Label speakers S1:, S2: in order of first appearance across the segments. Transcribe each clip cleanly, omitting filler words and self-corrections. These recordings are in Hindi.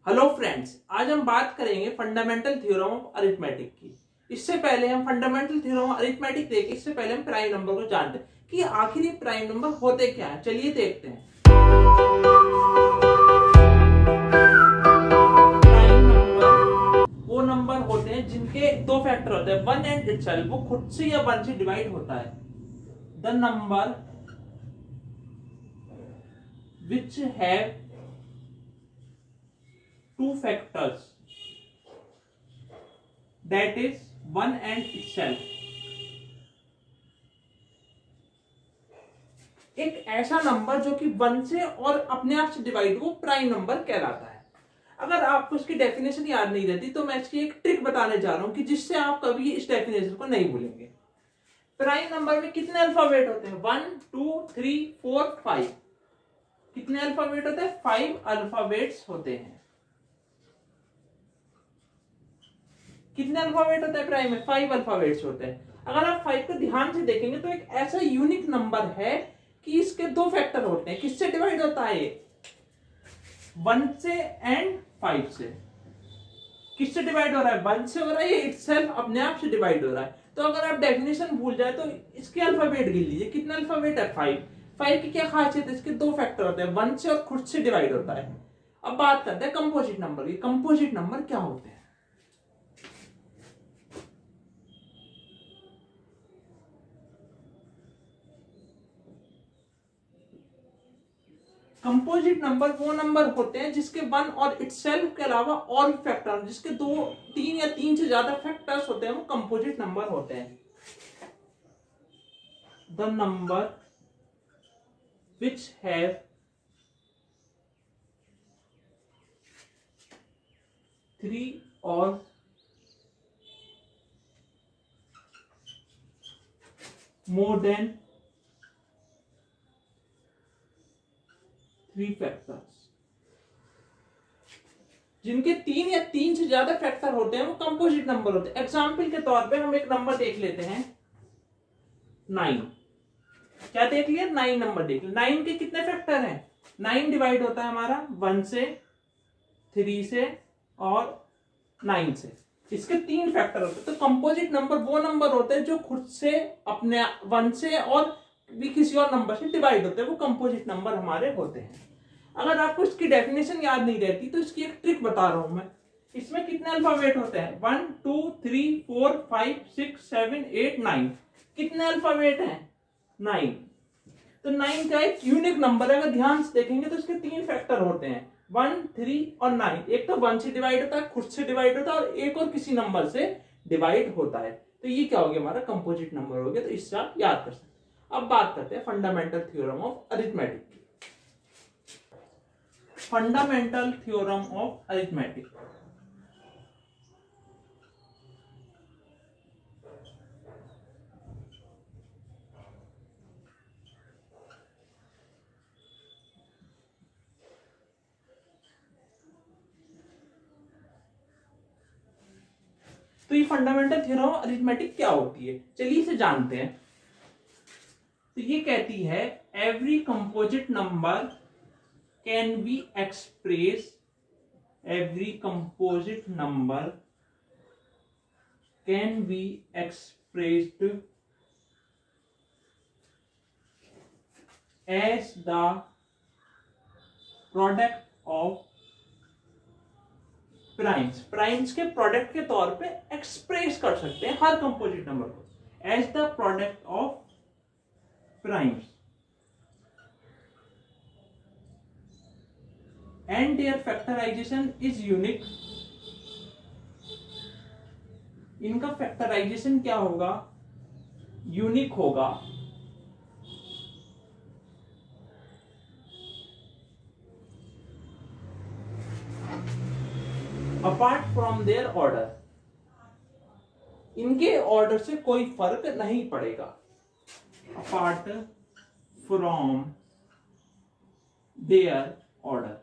S1: हेलो फ्रेंड्स, आज हम बात करेंगे फंडामेंटल थ्योरम ऑफ अरिथमेटिक की। इससे पहले हम फंडामेंटल थ्योरम ऑफ अरिथमेटिक देखें, इससे पहले हम प्राइम नंबर को जानते हैं कि आखिर ये प्राइम नंबर होते क्या है। चलिए देखते हैं। प्राइम नंबर वो नंबर होते हैं जिनके दो फैक्टर होते हैं, वन एंड इटसेल्फ, वो खुद से या वन से डिवाइड होता है। The number which have two factors, that is one and itself। एक ऐसा नंबर जो कि वन से और अपने आप से डिवाइड हो, प्राइम नंबर कहलाता है। अगर आपको इसकी डेफिनेशन याद नहीं रहती तो मैं इसकी एक ट्रिक बताने जा रहा हूं कि जिससे आप कभी इस डेफिनेशन को नहीं भूलेंगे। प्राइम नंबर में कितने अल्फाबेट होते हैं? 1 2 3 4 5। कितने अल्फाबेट होते हैं? 5 अल्फाबेट्स होते हैं। कितने अल्फाबेट होता है प्राइम में? 5 अल्फाबेट्स होते हैं। अगर आप 5 को ध्यान से देखेंगे तो एक ऐसा यूनिक नंबर है कि इसके दो फैक्टर होते हैं। किससे डिवाइड होता है ये? 1 से एंड 5 से। किससे डिवाइड हो रहा है? 1 से हो रहा है, ये इटसेल्फ अपने आप से डिवाइड हो रहा है। तो अगर आप डेफिनेशन भूल जाए तो इसके अल्फाबेट गिन लीजिए। कितने अल्फाबेट है? 5 की क्या खासियत है? इसके दो फैक्टर होते हैं, 1 से और खुद से डिवाइड होता है। अब बात करते हैं कंपोजिट नंबर की। कंपोजिट नंबर क्या होते हैं? कंपोजिट नंबर वो नंबर होते हैं जिसके वन और इटसेल्फ के अलावा और भी फैक्टर, जिसके 2 3 या 3 से ज्यादा फैक्टर्स होते हैं, वो कंपोजिट नंबर होते हैं। The number which have three और मोर देन 3 फैक्टर्स, जिनके 3 या 3 से ज्यादा फैक्टर होते हैं, वो कंपोजिट नंबर होते हैं। एग्जाम्पल के तौर पे हम एक नंबर देख लेते हैं, 9। क्या देख लिया? 9 नंबर देख लिया। 9 के कितने फैक्टर हैं? 9 डिवाइड होता है हमारा 1 से, 3 से और 9 से। इसके 3 फैक्टर होते हैं। तो कंपोजिट नंबर वो नंबर होते हैं जो खुद से, अपने 1 से और भी किसी और नंबर से डिवाइड होते हैं, वो कंपोजिट नंबर हमारे होते हैं। अगर आपको इसकी डेफिनेशन याद नहीं रहती तो इसकी एक ट्रिक बता रहा हूं मैं। इसमें कितने अल्फाबेट होते हैं? 1 2 3 4 5 6 7 8 9। कितने अल्फाबेट हैं? 9। तो 9 का एक यूनिक नंबर है। अगर ध्यान से देखेंगे तो इसके 3 फैक्टर होते हैं, 1 3 और 9। एक तो 1 से डिवाइड होता है, खुद से डिवाइड होता है, और एक और किसी नंबर से डिवाइड होता है। तो ये क्या हो गया? हमारा कंपोजिट नंबर हो गया। तो इससे आप याद कर सकते हैं। अब बात करते हैं फंडामेंटल थ्योरम ऑफ अरिथमेटिक की। Fundamental theorem of arithmetic. तो ये फंडामेंटल थ्योरम ऑफ अरिथमेटिक क्या होती है, चलिए इसे जानते हैं। तो ये कहती है every composite number can be express, every composite number can be expressed as the product of primes. Primes के प्रोडक्ट के तौर पे एक्सप्रेस कर सकते हैं हर कंपोजिट नंबर को, as the product of primes and their factorisation is unique. इनका फैक्टराइजेशन क्या होगा? यूनिक होगा। अपार्ट फ्रॉम देयर ऑर्डर, इनके ऑर्डर से कोई फर्क नहीं पड़ेगा। Apart from their order.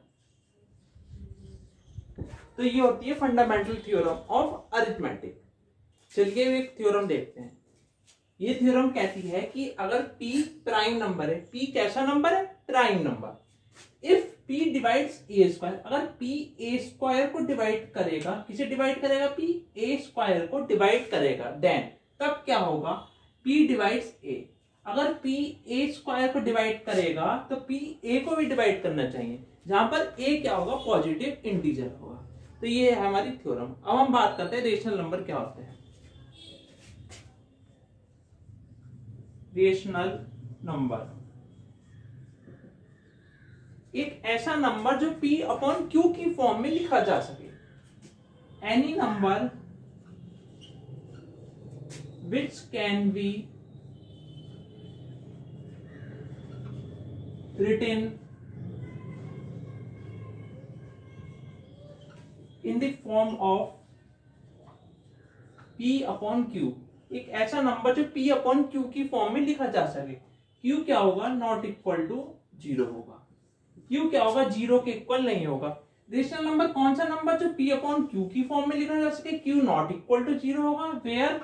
S1: तो ये होती है फंडामेंटल थ्योरम ऑफ अरिथमेटिक। चलिए एक थ्योरम देखते हैं। ये थ्योरम कहती है कि अगर p प्राइम नंबर है, p कैसा नंबर है? Prime number. If p divides a square, अगर p a स्क्वायर को डिवाइड करेगा, किसे डिवाइड करेगा? p a स्क्वायर को डिवाइड करेगा, देन तब क्या होगा? p divides a। अगर p a स्क्वायर को डिवाइड करेगा तो p a को भी डिवाइड करना चाहिए, जहां पर a क्या होगा? पॉजिटिव इंटीजर होगा। तो ये है हमारी थ्योरम। अब हम बात करते हैं रेशनल नंबर क्या होते हैं। रेशनल नंबर एक ऐसा नंबर जो p अपॉन q की फॉर्म में लिखा जा सके। Any number which can be written in the form of p upon q। एक ऐसा नंबर जो p अपॉन q की फॉर्म में लिखा जा सके। q क्या होगा? नॉट इक्वल टू 0 होगा। q क्या होगा? 0 के इक्वल नहीं होगा। रेशनल नंबर कौन सा नंबर जो p अपॉन q की फॉर्म में लिखा जा सके? q नॉट इक्वल टू 0 होगा, where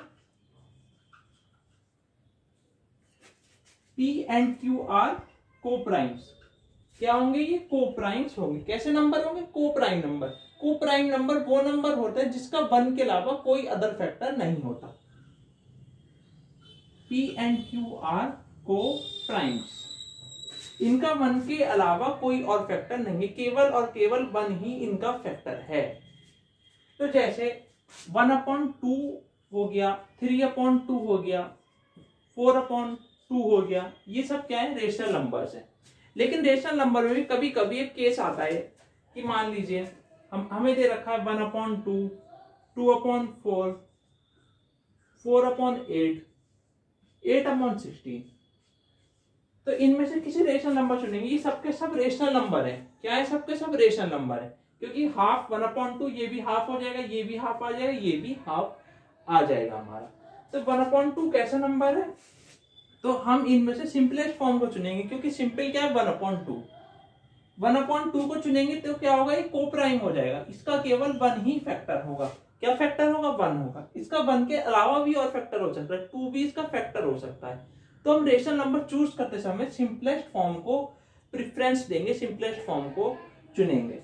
S1: p and q are coprimes. क्या होंगे ये? को प्राइम्स होंगे। कैसे नंबर होंगे? को प्राइम नंबर। को प्राइम नंबर वो नंबर होता है जिसका 1 के अलावा कोई अदर फैक्टर नहीं होता। p एंड q आर को प्राइम्स, इनका 1 के अलावा कोई और फैक्टर नहीं है, केवल और केवल 1 ही इनका फैक्टर है। तो जैसे 1/2 हो गया, 3/2 हो गया, 4/2 हो गया, ये सब क्या है? रेशनल नंबर्स है। लेकिन रेशनल नंबर में भी कभी कभी एक केस आता है कि मान लीजिए हमें दे रखा है 1/2, 2/4, 4/8, 8/16। तो इनमें से किसी रेशनल नंबर चुनेंगे। ये सबके सब रेशनल नंबर है। क्या है? सबके सब रेशनल नंबर है, क्योंकि हाफ 1/2 ये भी हाफ हो जाएगा, ये भी हाफ आ जाएगा, ये भी हाफ आ जाएगा हमारा। तो 1/2 कैसा नंबर है? तो हम इनमें से सिंपलेस्ट फॉर्म को चुनेंगे, क्योंकि सिंपल क्या है? 1/2। 1/2 को चुनेंगे तो क्या होगा? ये को प्राइम हो जाएगा। इसका केवल 1 ही फैक्टर होगा। क्या फैक्टर होगा? 1 होगा। इसका 1 के अलावा भी और फैक्टर हो सकता है, 2 भी इसका फैक्टर हो सकता है। तो हम रेशनल नंबर चूज करते समय सिंपलेस्ट फॉर्म को प्रेफरेंस देंगे, सिंपलेस्ट फॉर्म को चुनेंगे।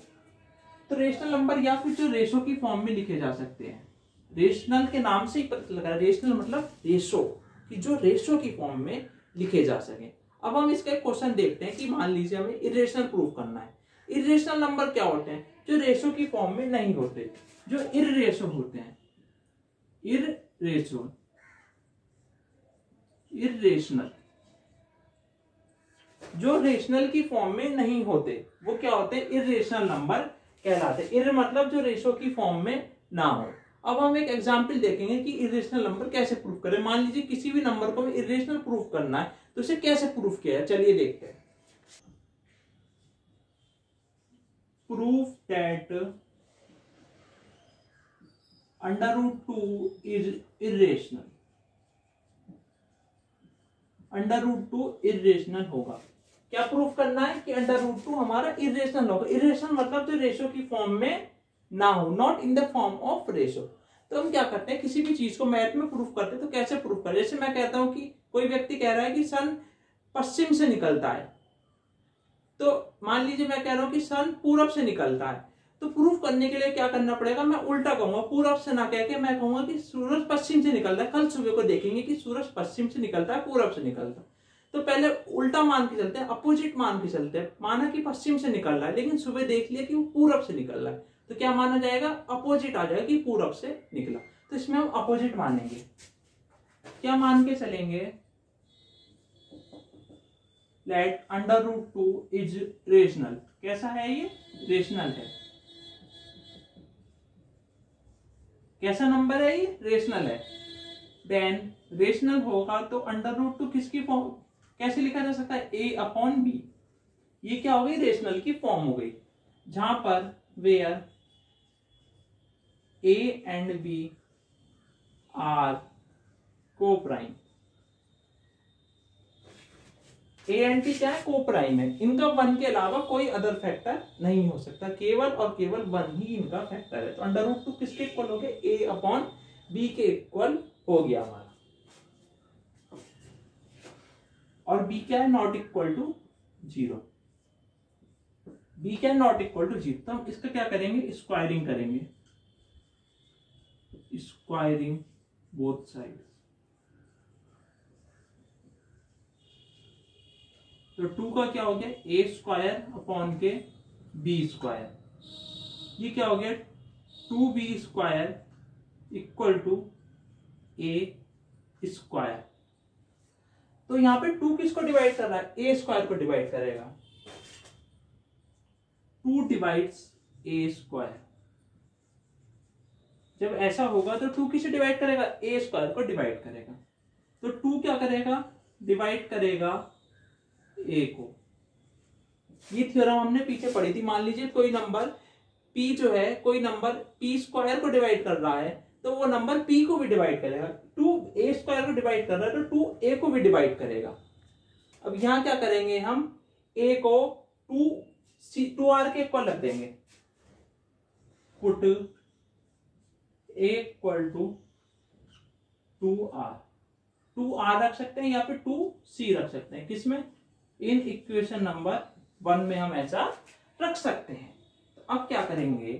S1: तो रेशनल नंबर या फिर जो रेशो की फॉर्म में लिखे जा सकते हैं। रेशनल के नाम से ही पता लगा, रेशनल मतलब रेशो, कि जो रेशो की फॉर्म में लिखे जा सके। अब हम इसका एक क्वेश्चन देखते हैं कि मान लीजिए हमें इरेशनल प्रूफ करना है। इरेशनल नंबर क्या होते हैं? जो रेशो की फॉर्म में नहीं होते, जो इरेशो होते हैं। इरेशनल जो रेशनल की फॉर्म में नहीं होते वो क्या होते हैं? इरेशनल नंबर कहलाते हैं। इर मतलब जो रेशो की फॉर्म में ना हो। अब हम एक एग्जांपल देखेंगे कि इरेशनल नंबर कैसे प्रूफ करें। मान लीजिए किसी भी नंबर को हमें इरेशनल प्रूफ करना है, तो उसे कैसे प्रूफ किया है? चलिए देखते हैं। Proof that √2 is irrational. √2 irrational होगा। क्या प्रूफ करना है? कि √2 हमारा इरेशनल होगा। इरेशनल मतलब जो रेशो की फॉर्म में ना हो, not in the form of ratio. तो हम क्या करते हैं? किसी भी चीज को मैथ में प्रूफ करते हैं तो कैसे प्रूफ करें? जैसे मैं कहता हूं कि कोई व्यक्ति कह रहा है कि सन पश्चिम से निकलता है, तो मान लीजिए मैं कह रहा हूं कि सन पूरब से निकलता है। तो प्रूफ करने के लिए क्या करना पड़ेगा? मैं उल्टा कहूंगा, पूरब से ना कह के मैं कहूंगा कि सूरज पश्चिम से निकलता है। कल सुबह को देखेंगे कि सूरज पश्चिम से निकलता है, पूरब से निकलता है। तो पहले उल्टा मान के चलते हैं, अपोजिट मान के चलते हैं। माना कि पश्चिम से निकल रहा है, लेकिन सुबह देख लिया कि वो पूरब से निकल रहा है, तो क्या माना जाएगा? अपोजिट आ जाएगा कि पूरब से निकला। तो इसमें हम अपोजिट मानेंगे। क्या मान के चलेंगे? Let √2 is rational. कैसा है ये? रेशनल है। कैसा नंबर है ये? रेशनल है। देन रेशनल होगा तो √2 किसकी फॉर्म कैसे लिखा जा सकता है? a/b। ये क्या हो गई? रेशनल की फॉर्म हो गई, जहां पर where a and b are coprime. a and b क्या है? को प्राइम है। इनका 1 के अलावा कोई अदर फैक्टर नहीं हो सकता, केवल और केवल 1 ही इनका फैक्टर है। तो √2 किसके इक्वल हो गया? a/b के इक्वल हो गया हमारा। और b क्या है? Not equal to 0। b क्या नॉट इक्वल टू 0, तो हम इसका क्या करेंगे, स्क्वायरिंग करेंगे, स्क्वायरिंग बोथ साइड। तो 2 का क्या हो गया, ए स्क्वायर अपॉन के बी स्क्वायर, ये क्या हो गया 2b square equal to a square. तो यहां पे 2 किसको डिवाइड कर रहा है, ए स्क्वायर को डिवाइड करेगा, 2 डिवाइड्स ए स्क्वायर। जब ऐसा होगा तो 2 किसे डिवाइड करेगा, ए स्क्वायर को डिवाइड करेगा। तो 2 क्या करेगा, डिवाइड करेगा ए को। ये थ्योरम हमने पीछे पढ़ी थी। मान लीजिए कोई नंबर p जो है, कोई नंबर p स्क्वायर को डिवाइड कर रहा है, तो वो नंबर p को भी डिवाइड करेगा। 2 a स्क्वायर को डिवाइड कर रहा है तो 2 a को भी डिवाइड करेगा। अब यहां क्या करेंगे, हम a को 2r के इक्वल रख देंगे, put a equal to 2r रख सकते हैं या फिर 2c रख सकते हैं, किसमें, इन इक्वेशन नंबर 1 में हम ऐसा रख सकते हैं। तो अब क्या करेंगे,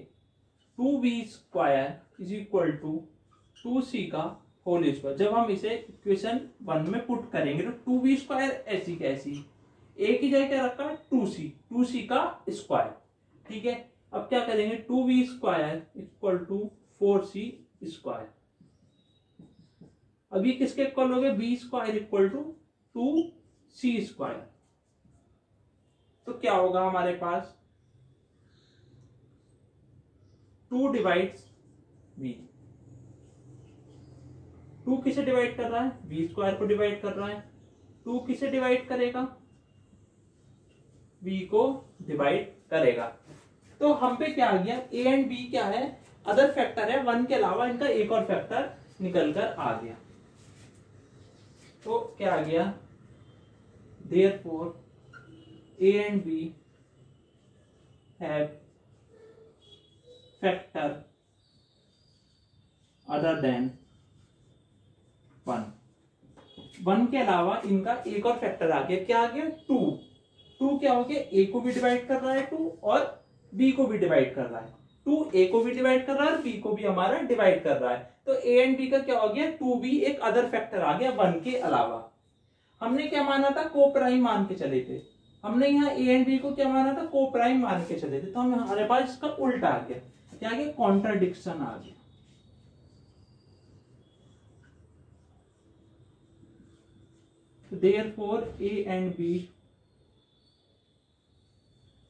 S1: 2b square is equal to 2c का होल स्क्वायर। जब हम इसे इक्वेशन 1 में पुट करेंगे तो 2b स्क्वायर ऐसी कैसी, a की जगह क्या रखा है 2c का स्क्वायर, ठीक है। अब क्या करेंगे, 2b square equal to 4c square. अब ये किसके इक्वल हो गए, b square equal to 2c square. तो क्या होगा हमारे पास, 2 डिवाइड्स b, 2 किसे डिवाइड कर रहा है, b स्क्वायर को डिवाइड कर रहा है। 2 किसे डिवाइड करेगा, b को डिवाइड करेगा। तो हम पे क्या आ गया, a एंड b क्या है, अदर फैक्टर है, 1 के अलावा इनका एक और फैक्टर निकल कर आ गया। तो क्या आ गया, therefore a and b have factor other than 1। 1 के अलावा इनका एक और फैक्टर आ गया, क्या आ गया 2 क्या हो गया, a को भी डिवाइड कर रहा है 2 और b को भी डिवाइड कर रहा है। 2 a को भी डिवाइड कर रहा है और b को भी हमारा डिवाइड कर रहा है। तो a एंड b का क्या हो गया, 2b एक अदर फैक्टर आ गया 1 के अलावा। हमने क्या माना था, को प्राइम मान के चले थे, हमने यहाँ a एंड b को क्या माना था, को प्राइम मान के चले थे। तो हम हमारे पास इसका उल्टा आ गया, क्या आ गया, कॉन्ट्राडिक्शन आ गया। देयरफॉर a एंड b,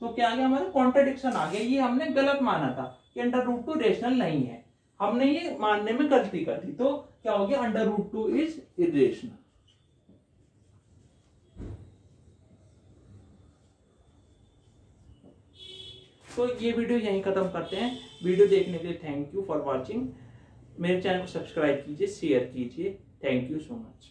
S1: तो क्या आ गया, हमारा कॉन्ट्राडिक्शन आ गया। ये हमने गलत माना था कि √2 रेशनल नहीं है, हमने ये मानने में गलती कर दी। तो क्या हो गया, √2 इज इरेशनल। तो ये वीडियो यहीं खत्म करते हैं। वीडियो देखने के लिए थैंक यू फॉर वॉचिंग। मेरे चैनल को सब्सक्राइब कीजिए, शेयर कीजिए। Thank you so much.